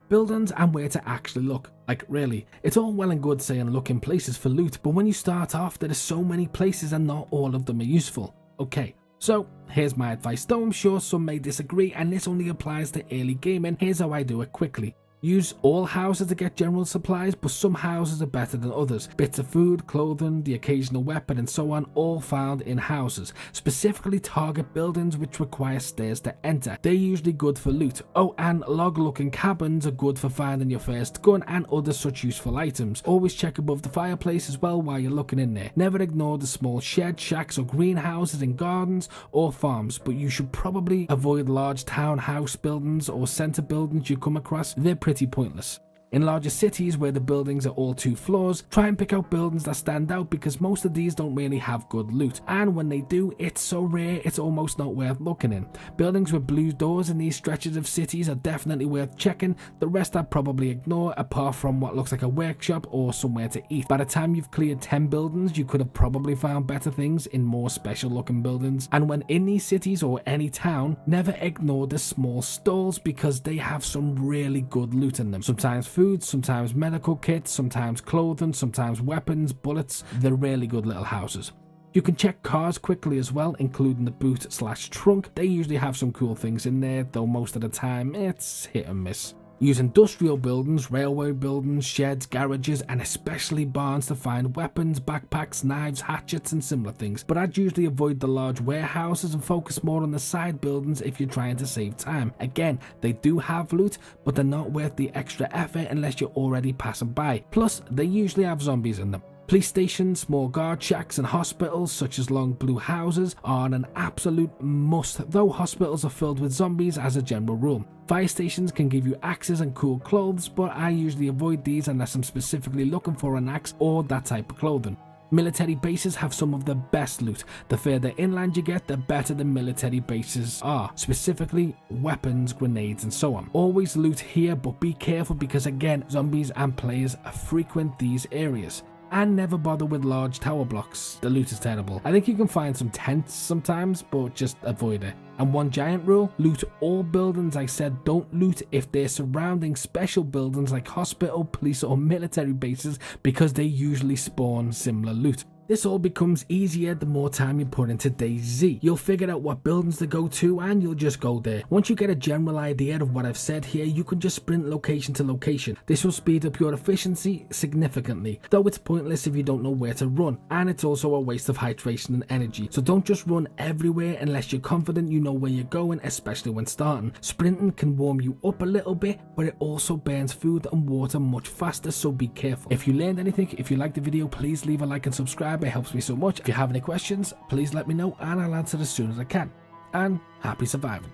Buildings and where to actually look. Like really, it's all well and good saying look in places for loot, but when you start off there are so many places and not all of them are useful. Okay, so here's my advice, though I'm sure some may disagree and this only applies to early gaming. Here's how I do it quickly. Use all houses to get general supplies, but some houses are better than others. Bits of food, clothing, the occasional weapon and so on, all found in houses. Specifically target buildings which require stairs to enter. They're usually good for loot. Oh, and log looking cabins are good for finding your first gun and other such useful items. Always check above the fireplace as well while you're looking in there. Never ignore the small sheds, shacks or greenhouses in gardens or farms, but you should probably avoid large townhouse buildings or centre buildings you come across. They're pretty pointless. In larger cities where the buildings are all 2 floors, try and pick out buildings that stand out because most of these don't really have good loot, and when they do, it's so rare it's almost not worth looking in. Buildings with blue doors in these stretches of cities are definitely worth checking. The rest I'd probably ignore apart from what looks like a workshop or somewhere to eat. By the time you've cleared 10 buildings, you could have probably found better things in more special looking buildings. And when in these cities or any town, never ignore the small stalls because they have some really good loot in them. Sometimes food, sometimes medical kits, sometimes clothing, sometimes weapons, bullets. They're really good little houses. You can check cars quickly as well, including the boot/trunk. They usually have some cool things in there, though most of the time it's hit and miss. Use industrial buildings, railway buildings, sheds, garages, and especially barns to find weapons, backpacks, knives, hatchets, and similar things. But I'd usually avoid the large warehouses and focus more on the side buildings if you're trying to save time. Again, they do have loot, but they're not worth the extra effort unless you're already passing by. Plus, they usually have zombies in them. Police stations, small guard shacks and hospitals such as long blue houses are an absolute must, though hospitals are filled with zombies as a general rule. Fire stations can give you axes and cool clothes, but I usually avoid these unless I'm specifically looking for an axe or that type of clothing. Military bases have some of the best loot. The further inland you get, the better the military bases are, specifically weapons, grenades and so on. Always loot here, but be careful because again, zombies and players frequent these areas. And never bother with large tower blocks. The loot is terrible. I think you can find some tents sometimes, but just avoid it. And one giant rule, loot all buildings. I said don't loot if they're surrounding special buildings like hospital, police or military bases because they usually spawn similar loot. This all becomes easier the more time you put into DayZ. You'll figure out what buildings to go to and you'll just go there. Once you get a general idea of what I've said here, you can just sprint location to location. This will speed up your efficiency significantly, though it's pointless if you don't know where to run, and it's also a waste of hydration and energy. So don't just run everywhere unless you're confident you know where you're going, especially when starting. Sprinting can warm you up a little bit, but it also burns food and water much faster, so be careful. If you learned anything, if you liked the video, please leave a like and subscribe. It helps me so much. If you have any questions, please let me know and I'll answer as soon as I can. And happy surviving.